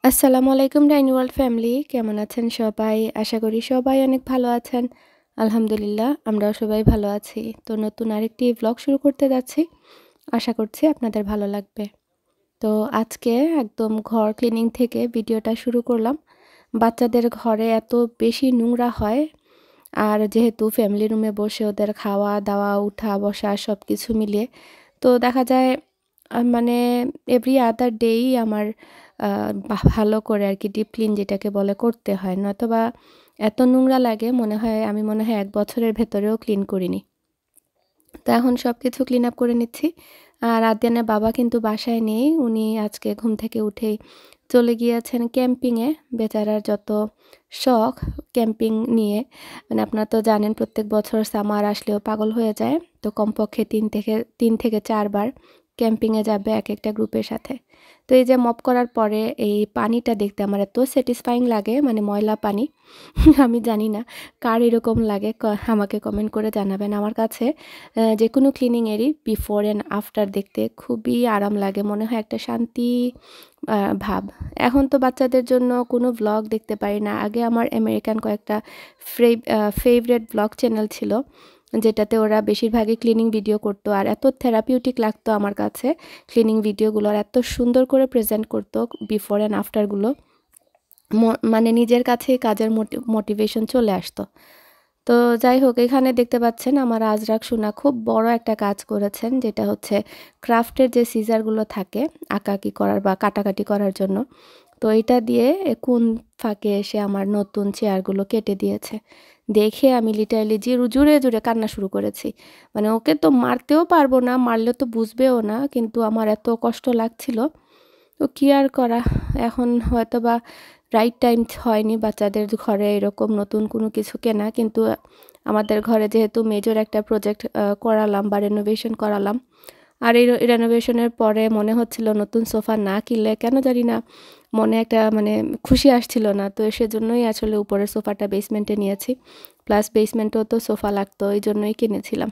আসসালামু আলাইকুম ডাইনি ওয়ার্ল্ড ফ্যামিলি, কেমন আছেন সবাই? আশা করি সবাই অনেক ভালো আছেন। আলহামদুলিল্লাহ, আমরাও সবাই ভালো আছি। তো নতুন আরেকটি ভ্লগ শুরু করতে যাচ্ছি। আশা করছি আপনাদের ভালো লাগবে। তো আজকে একদম ঘর ক্লিনিং থেকে ভিডিওটা শুরু করলাম। বাচ্চাদের ঘরে এত বেশি নোংরা হয়, আর যেহেতু ফ্যামিলি রুমে বসে ওদের খাওয়া দাওয়া উঠা বসা সব কিছু মিলিয়ে তো দেখা যায় মানে এভরি আদার ডেই আমার ভালো করে আর কি ডিপ ক্লিন যেটাকে বলে করতে হয়, নয়তোবা এত নোংরা লাগে মনে হয় 1 বছরের ভেতরেও ক্লিন করিনি। তো এখন সব কিছু ক্লিন আপ করে নিচ্ছি। আর আদ্যানের বাবা কিন্তু বাসায় নেই, উনি আজকে ঘুম থেকে উঠেই চলে গিয়েছেন ক্যাম্পিংয়ে। বেচারার যত শখ ক্যাম্পিং নিয়ে, মানে আপনারা তো জানেন প্রত্যেক বছর সামার আসলেও পাগল হয়ে যায়। তো কমপক্ষে 3 থেকে 4 বার ক্যাম্পিংয়ে যাবে এক একটা গ্রুপের সাথে। তো এই যে মপ করার পরে এই পানিটা দেখতে আমার এত স্যাটিসফাইং লাগে, মানে ময়লা পানি। আমি জানি না কার এরকম লাগে, আমাকে কমেন্ট করে জানাবেন। আমার কাছে যে কোনো ক্লিনিংয়েরই বিফোর অ্যান্ড আফটার দেখতে খুবই আরাম লাগে, মনে হয় একটা শান্তি ভাব। এখন তো বাচ্চাদের জন্য কোনো ভ্লগ দেখতে পারি না। আগে আমার আমেরিকান কয়েকটা ফেভারিট ভ্লগ চ্যানেল ছিল, যেটাতে ওরা বেশিরভাগই ক্লিনিং ভিডিও করতো, আর এত থেরাপিউটিক লাগতো আমার কাছে ক্লিনিং ভিডিওগুলো, আর এত সুন্দর করে প্রেজেন্ট করতো বিফোর অ্যান্ড আফটারগুলো। মানে নিজের কাছে কাজের মোটিভেশন চলে আসতো। তো যাই হোক, এখানে দেখতে পাচ্ছেন আমার আজরাক সোনা খুব বড় একটা কাজ করেছেন, যেটা হচ্ছে ক্রাফটের যে সিজারগুলো থাকে আঁকাআঁকি করার বা কাটাকাটি করার জন্য। তো এটা দিয়ে কোন ফাঁকে এসে আমার নতুন চেয়ারগুলো কেটে দিয়েছে। দেখে আমি লিটারালি জুড়ে জুড়ে কান্না শুরু করেছি। মানে ওকে তো মারতেও পারবো না, মারলে তো বুঝবেও না, কিন্তু আমার এত কষ্ট লাগছিল। তো কি আর করা, এখন হয়তোবা রাইট টাইম হয়নি বাচ্চাদের ঘরে এরকম নতুন কোনো কিছু কেনা, কিন্তু আমাদের ঘরে যেহেতু মেজর একটা প্রজেক্ট করালাম বা রেনোভেশন করালাম, আর এই রেনোভেশনের পরে মনে হচ্ছিল নতুন সোফা না কিনলে কেন জানি না মনে একটা মানে খুশি আসছিল না। তো সেজন্যই আসলে উপরের সোফাটা বেসমেন্টে নিয়েছি, প্লাস বেসমেন্টেও তো সোফা লাগতো, এই জন্যই কিনেছিলাম।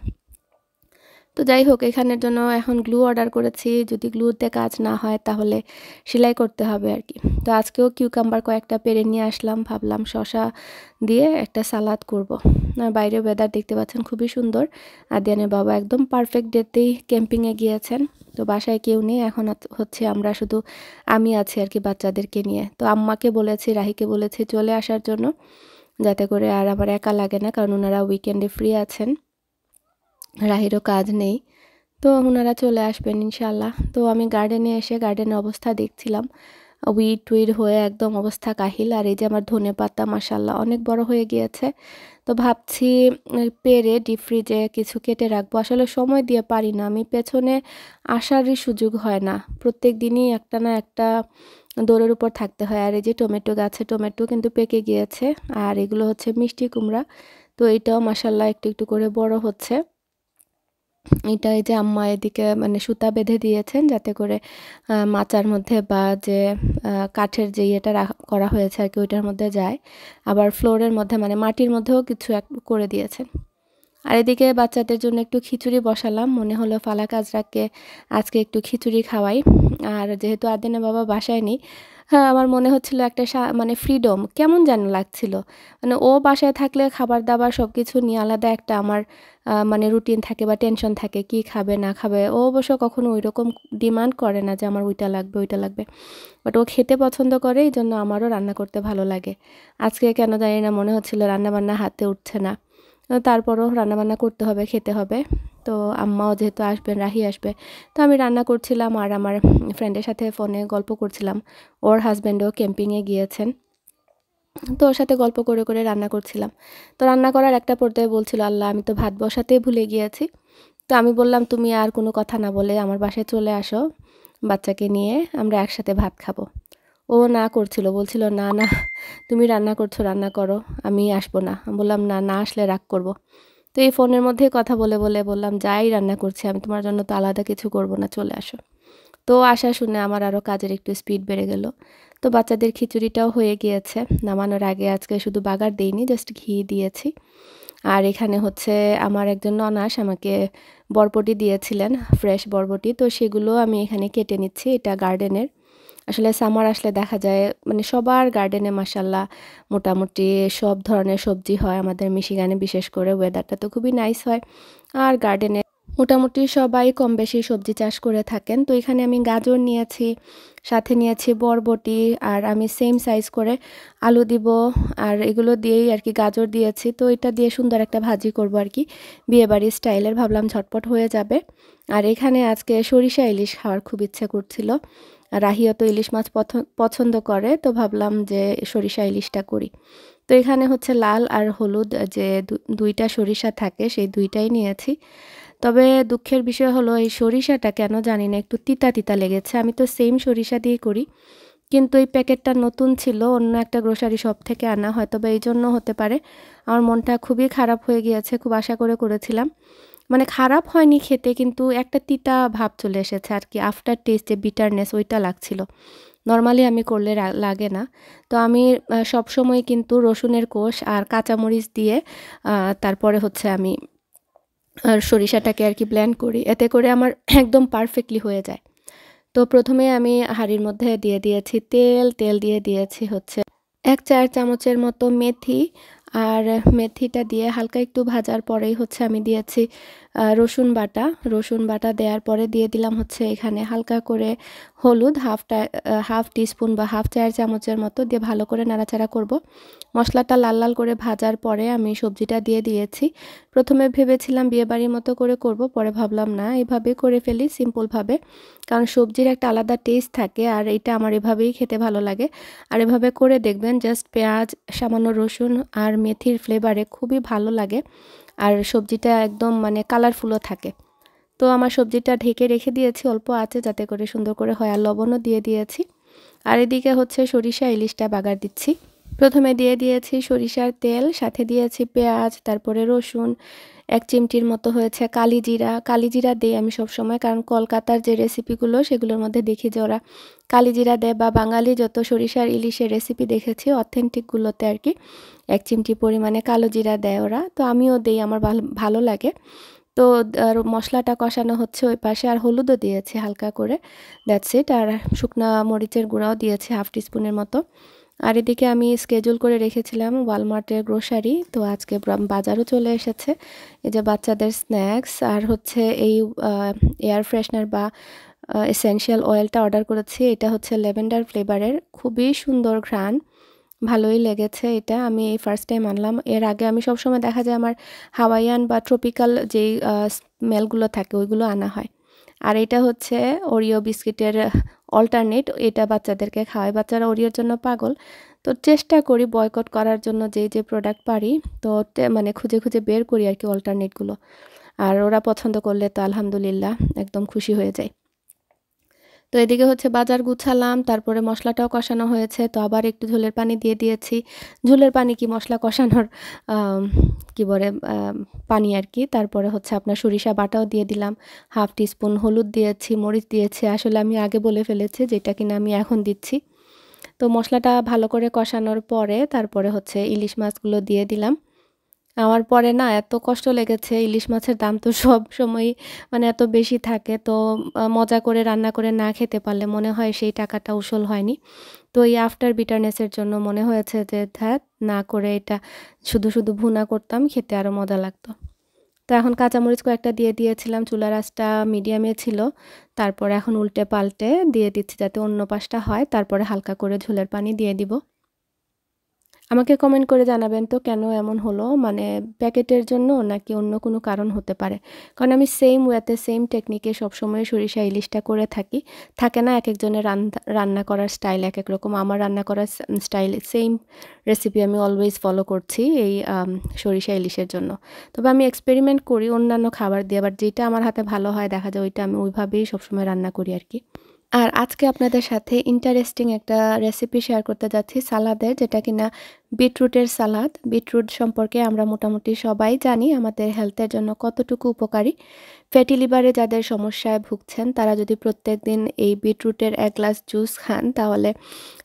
তো যাই হোক, এখানের জন্য এখন গ্লু অর্ডার করেছি, যদি গ্লুতে কাজ না হয় তাহলে সেলাই করতে হবে আর কি। তো আজকেও কিউকাম্বার কয়েকটা পেরে নিয়ে আসলাম, ভাবলাম শসা দিয়ে একটা সালাদ করব। আর বাইরে ওয়েদার দেখতে পাচ্ছেন খুবই সুন্দর। আদিয়ানের বাবা একদম পারফেক্ট ডেতেই ক্যাম্পিংয়ে গিয়েছেন। তো বাসায় কেউ নেই, এখন হচ্ছে আমরা শুধু আমি আছি আর কি বাচ্চাদেরকে নিয়ে। তো আম্মাকে বলেছি, রাহিকে বলেছি চলে আসার জন্য, যাতে করে আর আমার একা লাগে না, কারণ ওনারা উইকেন্ডে ফ্রি আছেন, রাহিরও কাজ নেই। তো ওনারা চলে আসবেন ইনশাল্লাহ। তো আমি গার্ডেনে এসে গার্ডেনের অবস্থা দেখছিলাম, উইড টুইড হয়ে একদম অবস্থা কাহিল। আর এই যে আমার ধনেপাতা মাশাল্লাহ অনেক বড় হয়ে গিয়েছে। তো ভাবছি পেরে ডিপ ফ্রিজে কিছু কেটে রাখবো, আসলে সময় দিয়ে পারি না, আমি পেছনে আসারই সুযোগ হয় না, প্রত্যেক দিনই একটা না একটা দৌড়ের উপর থাকতে হয়। আর এই যে টমেটো গাছে টমেটো কিন্তু পেকে গিয়েছে, আর এগুলো হচ্ছে মিষ্টি কুমড়া। তো এটাও মাশাল্লাহ একটু একটু করে বড় হচ্ছে। এটা এই যে আম্মা এদিকে মানে সুতা বেঁধে দিয়েছেন, যাতে করে মাচার মধ্যে বা যে কাঠের যে ইয়েটা করা হয়েছে আর কি ওইটার মধ্যে যায়। আবার ফ্লোরের মধ্যে মানে মাটির মধ্যেও কিছু এক করে দিয়েছেন। আর এদিকে বাচ্চাদের জন্য একটু খিচুড়ি বসালাম, মনে হলো ফালাক আজরাককে আজকে একটু খিচুড়ি খাওয়াই। আর যেহেতু আদিনের বাবা বাসায় নেই, হ্যাঁ আমার মনে হচ্ছিল একটা মানে ফ্রিডম কেমন যেন লাগছিল। মানে ও বাসায় থাকলে খাবার দাবার সব কিছু নিয়ে আলাদা একটা আমার মানে রুটিন থাকে বা টেনশন থাকে, কি খাবে না খাবে। ও অবশ্য কখনো ওই রকম ডিমান্ড করে না যে আমার ওইটা লাগবে ওইটা লাগবে, বাট ও খেতে পছন্দ করে, এই জন্য আমারও রান্না করতে ভালো লাগে। আজকে কেন জানি না মনে হচ্ছিল রান্নাবান্না হাতে উঠছে না, তারপরও রান্নাবান্না করতে হবে, খেতে হবে। তো আম্মাও যেহেতু আসবেন, রাহি আসবে, তো আমি রান্না করছিলাম আর আমার ফ্রেন্ডের সাথে ফোনে গল্প করছিলাম। ওর হাজব্যান্ডও ক্যাম্পিংয়ে গিয়েছেন, তো ওর সাথে গল্প করে করে রান্না করছিলাম। তো রান্না করার একটা পর্যায়ে বলছিল, আল্লাহ আমি তো ভাত বসাতেই ভুলে গিয়েছি। তো আমি বললাম তুমি আর কোনো কথা না বলে আমার বাসায় চলে আসো, বাচ্চাকে নিয়ে আমরা একসাথে ভাত খাবো। ও না করছিল, বলছিল না না তুমি রান্না করছো রান্না করো, আমি আসবো না। আমি বললাম না না আসলে রাগ করব। তো এই ফোনের মধ্যে কথা বলে বলে বললাম যাই রান্না করছি আমি তোমার জন্য তো আলাদা কিছু করব না, চলে আসো। তো আশা শুনে আমার আরও কাজের একটু স্পিড বেড়ে গেল। তো বাচ্চাদের খিচুড়িটাও হয়ে গিয়েছে, নামানোর আগে আজকে শুধু বাগার দেইনি, জাস্ট ঘি দিয়েছি। আর এখানে হচ্ছে আমার একজন ননাস আমাকে বরবটি দিয়েছিলেন, ফ্রেশ বরবটি, তো সেগুলো আমি এখানে কেটে নিচ্ছি, এটা গার্ডেনের। আসলে সামার আসলে দেখা যায় মানে সবার গার্ডেনে মাশাআল্লাহ মোটামুটি সব ধরনের সবজি হয় আমাদের মিশিগানে, বিশেষ করে ওয়েদারটা তো খুবই নাইস হয়। আর গার্ডেনে মোটামুটি সবাই কম বেশি সবজি চাষ করে থাকেন। তো এখানে আমি গাজর নিয়েছি, সাথে নিয়েছি বরবটি, আর আমি সেম সাইজ করে আলু দিব। আর এগুলো দিয়েই আর কি গাজর দিয়েছি। তো এটা দিয়ে সুন্দর একটা ভাজি করব আর কি, বিয়েবাড়ির স্টাইলের, ভাবলাম ঝটপট হয়ে যাবে। আর এখানে আজকে সরিষা ইলিশ খাওয়ার খুব ইচ্ছে করছিল। রাহিও তো ইলিশ মাছ পছন্দ করে, তো ভাবলাম যে সরিষা ইলিশটা করি। তো এখানে হচ্ছে লাল আর হলুদ যে দুইটা সরিষা থাকে, সেই দুইটাই নিয়েছি। তবে দুঃখের বিষয় হলো এই সরিষাটা কেন জানি না একটু তিতা তিতা লেগেছে। আমি তো সেম সরিষা দিয়ে করি, কিন্তু এই প্যাকেটটা নতুন ছিল, অন্য একটা গ্রোসারি শপ থেকে আনা, হয়তো বা এই জন্য হতে পারে। আমার মনটা খুবই খারাপ হয়ে গিয়েছে, খুব আশা করে করেছিলাম। মানে খারাপ হয়নি খেতে, কিন্তু একটা তিতা ভাব চলে এসেছে আর কি, আফটার টেস্ট যে বিটারনেস ওইটা লাগছিল। নরমালি আমি করলে লাগে না। তো আমি সবসময় কিন্তু রসুনের কোষ আর কাঁচামরিচ দিয়ে তারপরে হচ্ছে আমি আর সরিষাটাকে আর কি ব্লেন্ড করি, এতে করে আমার একদম পারফেক্টলি হয়ে যায়। তো প্রথমে আমি হাঁড়ির মধ্যে দিয়ে দিয়েছি তেল, তেল দিয়ে দিয়েছি হচ্ছে 1 চা-চামচের মতো মেথি। আর মেথিটা দিয়ে হালকা একটু ভাজার পরেই হচ্ছে আমি দিয়েছি রসুন বাটা। রসুন বাটা দেওয়ার পরে দিয়ে দিলাম হচ্ছে এখানে হালকা করে হলুদ, হাফ টিস্পুন বা হাফ চায়ের চামচের মতো দিয়ে ভালো করে নাড়াচাড়া করব। মশলাটা লাল লাল করে ভাজার পরে আমি সবজিটা দিয়ে দিয়েছি। প্রথমে ভেবেছিলাম বিয়েবাড়ির মতো করে করব, পরে ভাবলাম না, এভাবে করে ফেলি সিম্পলভাবে, কারণ সবজির একটা আলাদা টেস্ট থাকে আর এটা আমার এভাবেই খেতে ভালো লাগে। আর এভাবে করে দেখবেন, জাস্ট পেঁয়াজ, সামান্য রসুন আর মেথির ফ্লেভারে খুবই ভালো লাগে। আর সবজিটা একদম মানে কালারফুলও থাকে। তো আমার সবজিটা ঢেকে রেখে দিয়েছি অল্প আছে যাতে করে সুন্দর করে হয়, আর লবণও দিয়ে দিয়েছি। আর এদিকে হচ্ছে সরিষা ইলিশটা বাগার দিচ্ছি। প্রথমে দিয়ে দিয়েছি সরিষার তেল, সাথে দিয়েছি পেঁয়াজ, তারপরে রসুন, 1 চিমটির মতো হয়েছে কালিজিরা। কালিজিরা দিই আমি সবসময়, কারণ কলকাতার যে রেসিপিগুলো সেগুলোর মধ্যে দেখি যে ওরা কালিজিরা দেয়, বা বাঙালি যত সরিষার ইলিশের রেসিপি দেখেছি অথেন্টিকগুলোতে আর কি 1 চিমটি পরিমাণে কালো জিরা দেয় ওরা। তো আমিও দিই, আমার ভালো লাগে। তো মশলাটা কষানো হচ্ছে ওই পাশে, আর হলুদও দিয়েছি হালকা করে, দ্যাটস ইট। আর শুকনা মরিচের গুঁড়াও দিয়েছি হাফ টিস্পুনের মতো। আর এদিকে আমি স্কেজুল করে রেখেছিলাম ওয়ালমার্টের গ্রোসারি, তো আজকে বাজারও চলে এসেছে। এই যে বাচ্চাদের স্ন্যাক্স, আর হচ্ছে এই এয়ার ফ্রেশনার বা এসেনশিয়াল অয়েলটা অর্ডার করেছি। এটা হচ্ছে ল্যাভেন্ডার ফ্লেভারের, খুবই সুন্দর ঘ্রাণ, ভালোই লেগেছে এটা। আমি এই ফার্স্ট টাইম আনলাম। এর আগে আমি সবসময় দেখা যায় আমার হাওয়াইয়ান বা ট্রপিক্যাল যেই স্মেলগুলো থাকে ওইগুলো আনা হয়। আর এটা হচ্ছে ওরিও বিস্কিটের অল্টারনেট, এটা বাচ্চাদেরকে খাওয়াই, বাচ্চারা ওরিওর জন্য পাগল। তো চেষ্টা করি বয়কট করার জন্য যে প্রোডাক্ট পারি, তো মানে খুঁজে খুঁজে বের করি আর কি অল্টারনেটগুলো। আর ওরা পছন্দ করলে তো আলহামদুলিল্লাহ একদম খুশি হয়ে যায়। তো এদিকে হচ্ছে বাজার গুছালাম, তারপরে মশলাটাও কষানো হয়েছে, তো আবার একটু ঝোলের পানি দিয়ে দিয়েছি। ঝোলের পানি কি, মশলা কষানোর কি বলে পানি আর কি। তারপরে হচ্ছে আপনার সরিষা বাটাও দিয়ে দিলাম, হাফ টিস্পুন হলুদ দিয়েছি, মরিচ দিয়েছি, আসলে আমি আগে বলে ফেলেছি যেটা কিনা আমি এখন দিচ্ছি। তো মশলাটা ভালো করে কষানোর পরে তারপরে হচ্ছে ইলিশ মাছগুলো দিয়ে দিলাম। আমার পরে না এত কষ্ট লেগেছে, ইলিশ মাছের দাম তো সব সময়ই মানে এত বেশি থাকে, তো মজা করে রান্না করে না খেতে পারলে মনে হয় সেই টাকাটা উসুল হয়নি। তো এই আফটার বিটারনেসের জন্য মনে হয়েছে যে ধ্যাত, না করে এটা শুধু শুধু ভুনা করতাম, খেতে আরও মজা লাগতো। তো এখন কাঁচামরিচ কয়েকটা দিয়ে দিয়েছিলাম, চুলার আঁচটা মিডিয়ামে ছিল। তারপরে এখন উল্টে পাল্টে দিয়ে দিচ্ছি যাতে অন্য পাশটা হয়, তারপরে হালকা করে ঝোলের পানি দিয়ে দিব। আমাকে কমেন্ট করে জানাবেন তো কেন এমন হলো, মানে প্যাকেটের জন্য নাকি অন্য কোনো কারণ হতে পারে। কারণ আমি সেম ওয়েতে সেম টেকনিকে সবসময় সরিষা ইলিশটা করে থাকি। থাকে না এক একজনের রান্না করার স্টাইল এক এক রকম, আমার রান্না করার স্টাইল সেম রেসিপি আমি অলওয়েজ ফলো করছি এই সরিষা ইলিশের জন্য। তবে আমি এক্সপেরিমেন্ট করি অন্যান্য খাবার দিয়ে, আবার যেটা আমার হাতে ভালো হয় দেখা যায় ওইটা আমি ওইভাবেই সবসময় রান্না করি আর কি। আর আজকে আপনাদের সাথে ইন্টারেস্টিং একটা রেসিপি শেয়ার করতে যাচ্ছি সালাদের, যেটা কিনা বিটরুটের সালাদ। বিটরুট সম্পর্কে আমরা মোটামুটি সবাই জানি আমাদের হেলথের জন্য কতটুকু উপকারী। ফ্যাটি লিভারে যাদের সমস্যায় ভুগছেন তারা যদি প্রত্যেক দিন এই বিটরুটের 1 গ্লাস জুস খান তাহলে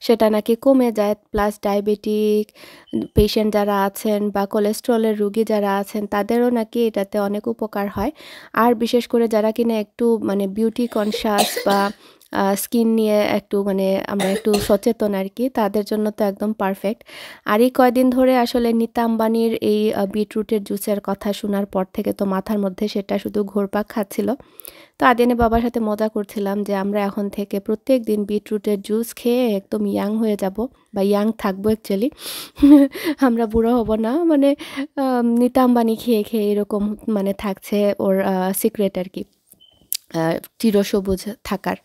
সেটা নাকি কমে যায়। প্লাস ডায়াবেটিক পেশেন্ট যারা আছেন বা কোলেস্ট্রলের রুগী যারা আছেন তাদেরও নাকি এটাতে অনেক উপকার হয়। আর বিশেষ করে যারা কিনা একটু মানে বিউটি কনশাস বা স্কিন নিয়ে একটু মানে আমরা একটু সচেতন আর কি, তাদের জন্য তো একদম পারফেক্ট। আর এই কয়দিন ধরে আসলে নিতা আম্বানির এই বিটরুটের জুসের কথা শোনার পর থেকে তো মাথার মধ্যে সেটা শুধু ঘুরপাক খাচ্ছিল। তো আদিয়ানে বাবার সাথে মজা করছিলাম যে আমরা এখন থেকে প্রত্যেক দিন বিটরুটের জুস খেয়ে একদম ইয়াং হয়ে যাব, বা ইয়াং থাকবো অ্যাকচুয়ালি। আমরা বুড়ো হব না, মানে নিতা আম্বানি খেয়ে খেয়ে এরকম মানে থাকছে ওর সিক্রেট আর কি, চিরসবুজ থাকার।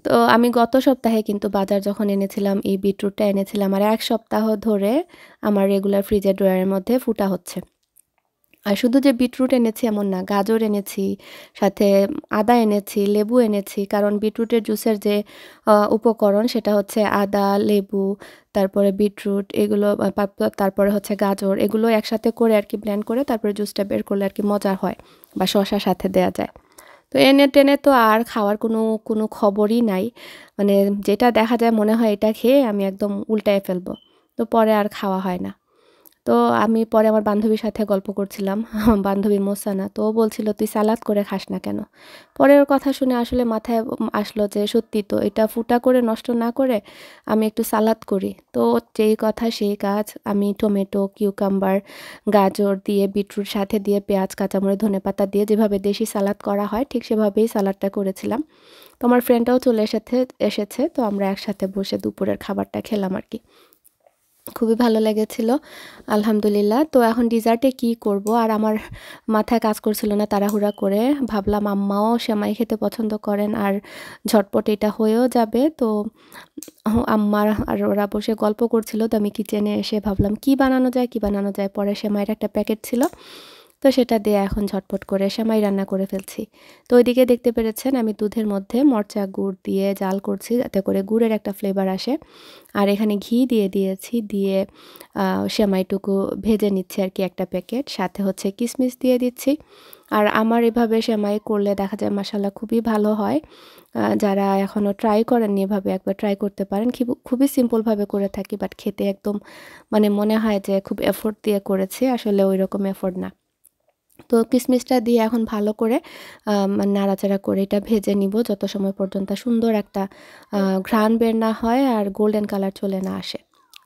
তো আমি গত সপ্তাহে কিন্তু বাজার যখন এনেছিলাম এই বিটরুটটা এনেছিলাম, আর 1 সপ্তাহ ধরে আমার রেগুলার ফ্রিজের ড্রয়ারের মধ্যে ফুটা হচ্ছে। আর শুধু যে বিটরুট এনেছি এমন না, গাজর এনেছি, সাথে আদা এনেছি, লেবু এনেছি। কারণ বিটরুটের জুসের যে উপকরণ সেটা হচ্ছে আদা, লেবু, তারপরে বিটরুট এগুলো, তারপরে হচ্ছে গাজর, এগুলো একসাথে করে আর কি ব্লেন্ড করে তারপরে জুসটা বের করলে আর কি মজা হয়, বা শসার সাথে দেয়া যায়। তো এনে টেনে তো আর খাওয়ার কোনো খবরই নাই। মানে যেটা দেখা যায় মনে হয় এটা খেয়ে আমি একদম উল্টায়ে ফেলবো। তো পরে আর খাওয়া হয় না। তো আমি পরে আমার বান্ধবীর সাথে গল্প করছিলাম, বান্ধবী মোসানা। তো ও বলছিল, "তুই সালাদ করে খাস না কেন?" পরে ওর কথা শুনে আসলে মাথায় আসলো যে সত্যি তো, এটা ফুটা করে নষ্ট না করে আমি একটু সালাদ করি। তো যেই কথা সেই কাজ। আমি টমেটো, কিউকাম্বার, গাজর দিয়ে, বিটরুট সাথে দিয়ে, পেঁয়াজ, কাঁচামরিচ, ধনেপাতা দিয়ে যেভাবে দেশি সালাদ করা হয় ঠিক সেভাবেই সালাদটা করেছিলাম। তো আমার ফ্রেন্ডটাও চলে এসেছে। তো আমরা একসাথে বসে দুপুরের খাবারটা খেলাম আর কি। খুবই ভালো লেগেছিল, আলহামদুলিল্লাহ। তো এখন ডিজার্টে কি করব, আর আমার মাথায় কাজ করছিল না, তাড়াহুড়া করে ভাবলাম আম্মাও সেমাই খেতে পছন্দ করেন আর ঝটপট এটা হয়েও যাবে। তো আম্মার আর ওরা বসে গল্প করছিল, তো আমি কিচেনে এসে ভাবলাম কি বানানো যায়। পরে সেমাইয়ের একটা প্যাকেট ছিল, তো সেটা দিয়ে এখন ঝটপট করে সেমাই রান্না করে ফেলছি। তো ওইদিকে দেখতে পেরেছেন আমি দুধের মধ্যে মরচা গুড় দিয়ে জাল করছি যাতে করে গুড়ের একটা ফ্লেভার আসে। আর এখানে ঘি দিয়ে দিয়েছি, দিয়ে সেমাইটুকু ভেজে নিচ্ছি আর কি একটা প্যাকেট, সাথে হচ্ছে কিশমিশ দিয়ে দিচ্ছি। আর আমার এভাবে সেমাই করলে দেখা যায় মাশাআল্লাহ খুবই ভালো হয়। যারা এখনও ট্রাই করেননি এভাবে একবার ট্রাই করতে পারেন। খুবই সিম্পলভাবে করে থাকি, বাট খেতে একদম মানে মনে হয় যে খুব এফোর্ট দিয়ে করেছি, আসলে ওইরকম এফোর্ট না। তো কিশমিশটা দিয়ে এখন ভালো করে নাড়াচাড়া করে এটা ভেজে নিব যত সময় পর্যন্ত সুন্দর একটা ঘ্রাণ বের না হয় আর গোল্ডেন কালার চলে না আসে।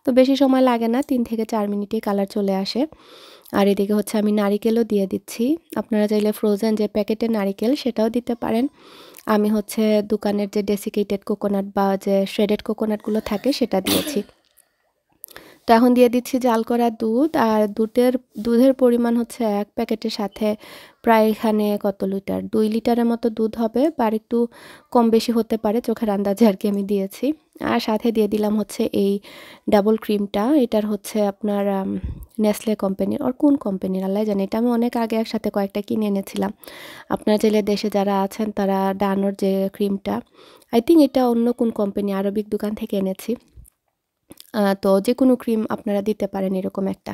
তো বেশি সময় লাগে না, 3 থেকে 4 মিনিটেই কালার চলে আসে। আর এদিকে হচ্ছে আমি নারিকেলও দিয়ে দিচ্ছি। আপনারা চাইলে ফ্রোজেন যে প্যাকেটের নারিকেল সেটাও দিতে পারেন। আমি হচ্ছে দোকানের যে ডেসিকেটেড কোকোনাট বা যে শ্রেডেড কোকোনাটগুলো থাকে সেটা দিয়েছি। তো এখন দিয়ে দিচ্ছি জাল করা দুধ, আর দুধের পরিমাণ হচ্ছে 1 প্যাকেটের সাথে প্রায় এখানে কত লিটার, 2 লিটারের মতো দুধ হবে, বা একটু কম বেশি হতে পারে, চোখের আন্দাজে আর কি আমি দিয়েছি। আর সাথে দিয়ে দিলাম হচ্ছে এই ডাবল ক্রিমটা। এটার হচ্ছে আপনার নেসলে কোম্পানির, আর কোন কোম্পানির আল্লাহ জানে, এটা আমি অনেক আগে একসাথে কয়েকটা কিনে এনেছিলাম। আপনারা চাইলে দেশে যারা আছেন তারা ডানোর যে ক্রিমটা, আই থিঙ্ক এটা অন্য কোন কোম্পানি, আরবিক দোকান থেকে এনেছি। তো যেকোনো ক্রিম আপনারা দিতে পারেন এরকম একটা।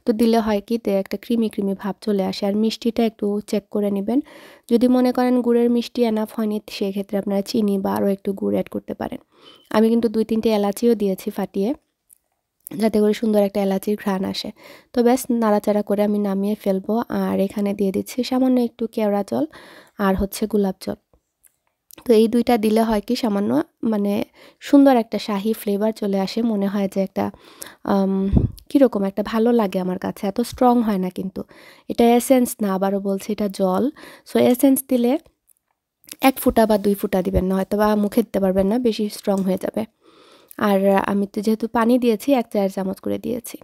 তো দিলে হয় কি, একটা ক্রিমি ভাব চলে আসে। আর মিষ্টিটা একটু চেক করে নেবেন। যদি মনে করেন গুড়ের মিষ্টি এনাফ হয়নি, সেক্ষেত্রে আপনারা চিনি বা আরও একটু গুড় অ্যাড করতে পারেন। আমি কিন্তু 2-3টে এলাচিও দিয়েছি ফাটিয়ে, যাতে করে সুন্দর একটা এলাচির ঘ্রাণ আসে। তো ব্যাস নাড়াচাড়া করে আমি নামিয়ে ফেলবো। আর এখানে দিয়ে দিচ্ছি সামান্য একটু কেওড়া জল আর হচ্ছে গোলাপ জল। তো এই 2টা দিলে হয় কি, সামান্য মানে সুন্দর একটা শাহি ফ্লেভার চলে আসে। মনে হয় যে একটা কীরকম একটা ভালো লাগে আমার কাছে। এত স্ট্রং হয় না কিন্তু। এটা এসেন্স না, আবারও বলছি এটা জল। সো এসেন্স দিলে 1 ফোঁটা বা 2 ফোঁটা দিবেন না, হয়তোবা মুখে দিতে পারবেন না, বেশি স্ট্রং হয়ে যাবে। আর আমি তো যেহেতু পানি দিয়েছি 1 চায়ের চামচ করে দিয়েছি।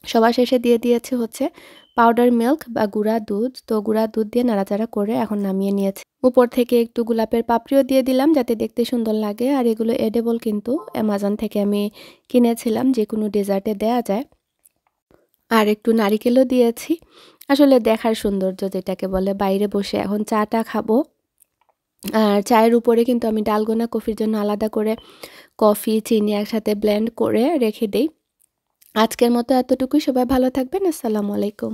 সবার শেষে দিয়ে দিয়েছি হচ্ছে পাউডার মিল্ক বা গুঁড়া দুধ। তো গুঁড়া দুধ দিয়ে নাড়াচাড়া করে এখন নামিয়ে নিয়েছি। উপর থেকে একটু গোলাপের পাপড়িও দিয়ে দিলাম যাতে দেখতে সুন্দর লাগে। আর এগুলো এডেবল, কিন্তু অ্যামাজন থেকে আমি কিনেছিলাম, যে কোনো ডেজার্টে দেয়া যায়। আর একটু নারিকেলও দিয়েছি, আসলে দেখার সৌন্দর্য যেটাকে বলে। বাইরে বসে এখন চাটা খাবো, আর চায়ের উপরে কিন্তু আমি ডালগোনা কফির জন্য আলাদা করে কফি, চিনি একসাথে ব্লেন্ড করে রেখে দিই। আজকের মতো এতটুকুই। সবাই ভালো থাকবেন। আসসালামু আলাইকুম।